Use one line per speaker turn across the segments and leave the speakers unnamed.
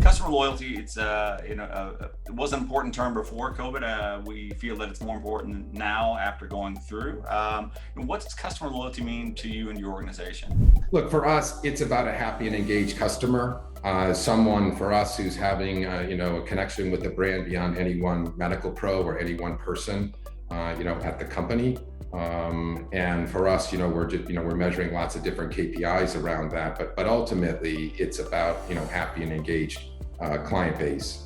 Customer loyalty, it's it was an important term before COVID. We feel that it's more important now after going through. What does customer loyalty mean to you and your organization?
Look, for us, it's about a happy and engaged customer. Someone for us who's having a connection with the brand beyond any one medical pro or any one person at the company. And for us, we're measuring lots of different KPIs around that, but ultimately it's about happy and engaged client base.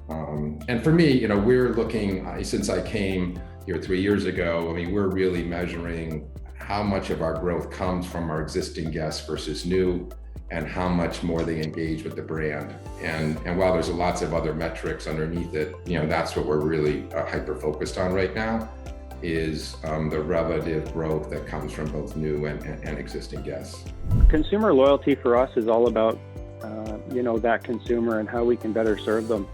And for me, we're looking, since I came here 3 years ago, we're really measuring how much of our growth comes from our existing guests versus new, and how much more they engage with the brand. And while there's lots of other metrics underneath it, that's what we're really hyper focused on right now, is the relative growth that comes from both new and existing guests.
Consumer loyalty for us is all about that consumer and how we can better serve them,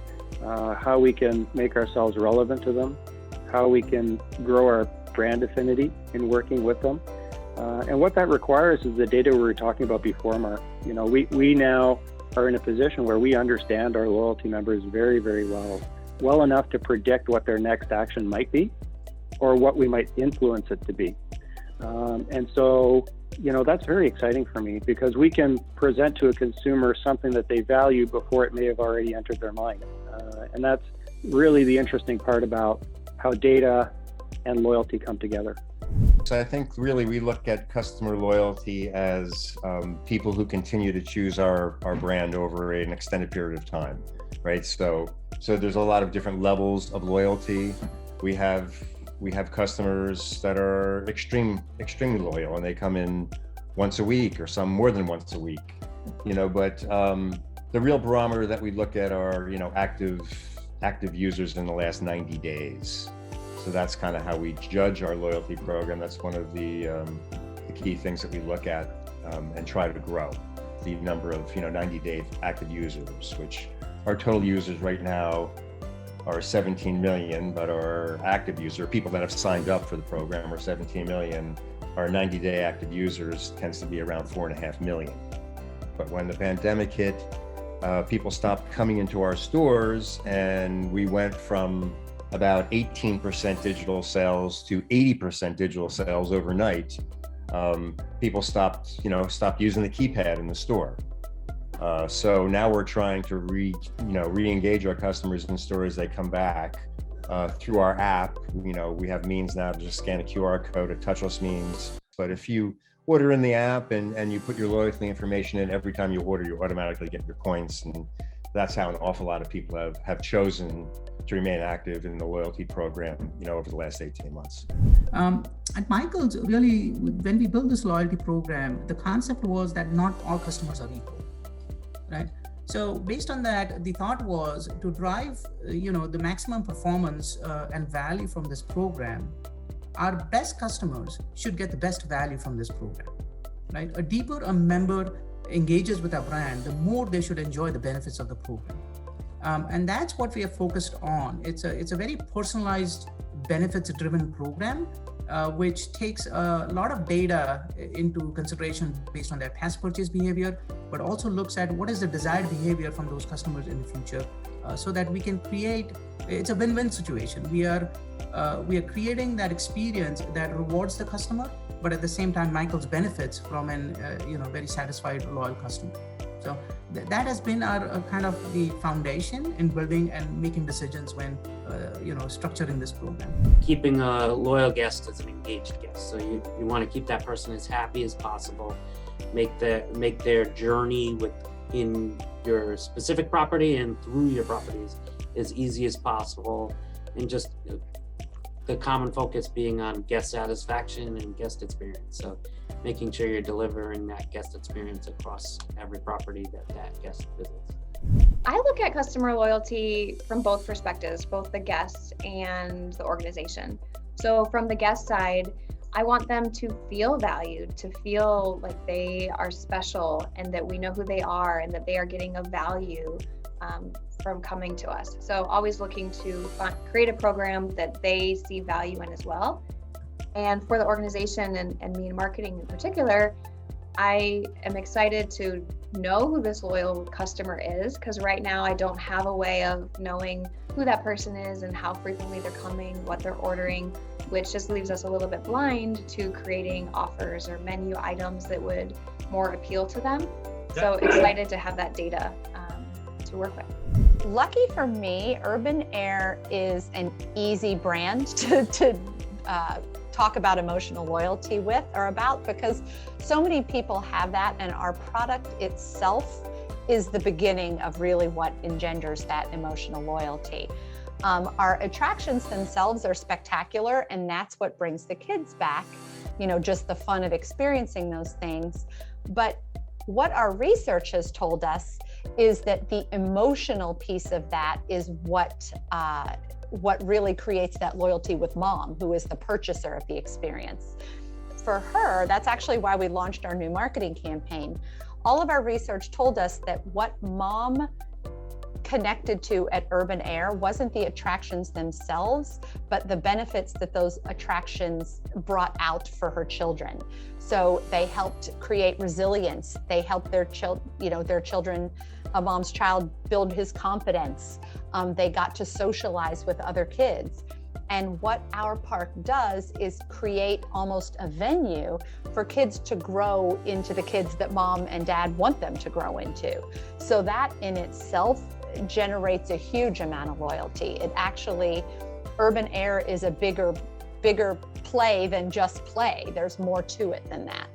how we can make ourselves relevant to them, how we can grow our brand affinity in working with them. And what that requires is the data we were talking about before, Mark. We now are in a position where we understand our loyalty members very, very well enough to predict what their next action might be, or what we might influence it to be. And so, that's very exciting for me, because we can present to a consumer something that they value before it may have already entered their mind. And that's really the interesting part about how data and loyalty come together.
So I think really we look at customer loyalty as people who continue to choose our brand over an extended period of time, right? So there's a lot of different levels of loyalty. We have customers that are extremely loyal, and they come in once a week, or some more than once a week, but the real barometer that we look at are, active users in the last 90 days. So that's kind of how we judge our loyalty program. That's one of the key things that we look at and try to grow the number of 90-day active users, which our total users right now are 17 million, but our active user, people that have signed up for the program, are 17 million. Our 90-day active users tends to be around 4.5 million. But when the pandemic hit, people stopped coming into our stores, and we went from about 18% digital sales to 80% digital sales overnight. People stopped using the keypad in the store. So now we're trying to re-engage our customers in stores. They come back through our app. We have means now to just scan a QR code, a touchless means. But if you order in the app and you put your loyalty information in, every time you order, you automatically get your points. And that's how an awful lot of people have chosen to remain active in the loyalty program, over the last 18 months.
At Michael's, really, when we built this loyalty program, the concept was that not all customers are equal, right? So based on that, the thought was to drive, the maximum performance and value from this program. Our best customers should get the best value from this program, right? A deeper a member engages with our brand, the more they should enjoy the benefits of the program. And that's what we are focused on. It's a very personalized, benefits-driven program, which takes a lot of data into consideration based on their past purchase behavior, but also looks at what is the desired behavior from those customers in the future, so that we can create, it's a win-win situation. We are creating that experience that rewards the customer, but at the same time, Michael's benefits from an very satisfied, loyal customer. So that has been our kind of the foundation in building and making decisions when structuring this program.
Keeping a loyal guest as an engaged guest. So you want to keep that person as happy as possible, make their journey within your specific property and through your properties as easy as possible, and just the common focus being on guest satisfaction and guest experience. So making sure you're delivering that guest experience across every property that guest visits.
I look at customer loyalty from both perspectives, both the guests and the organization. So from the guest side, I want them to feel valued, to feel like they are special and that we know who they are and that they are getting a value from coming to us. So always looking to create a program that they see value in as well. And for the organization and me in marketing in particular, I am excited to know who this loyal customer is, because right now I don't have a way of knowing who that person is and how frequently they're coming, what they're ordering, which just leaves us a little bit blind to creating offers or menu items that would more appeal to them. So excited to have that data to work with.
Lucky for me, Urban Air is an easy brand to talk about emotional loyalty with or about, because so many people have that, and our product itself is the beginning of really what engenders that emotional loyalty. Our attractions themselves are spectacular, and that's what brings the kids back, you know, just the fun of experiencing those things. But what our research has told us is that the emotional piece of that is what really creates that loyalty with mom, who is the purchaser of the experience. For her, that's actually why we launched our new marketing campaign. All of our research told us that what mom connected to at Urban Air wasn't the attractions themselves, but the benefits that those attractions brought out for her children. So they helped create resilience. They helped their children, a mom's child, build his confidence. They got to socialize with other kids. And what our park does is create almost a venue for kids to grow into the kids that mom and dad want them to grow into. So that in itself generates a huge amount of loyalty. It actually, Urban Air is a bigger play than just play. There's more to it than that.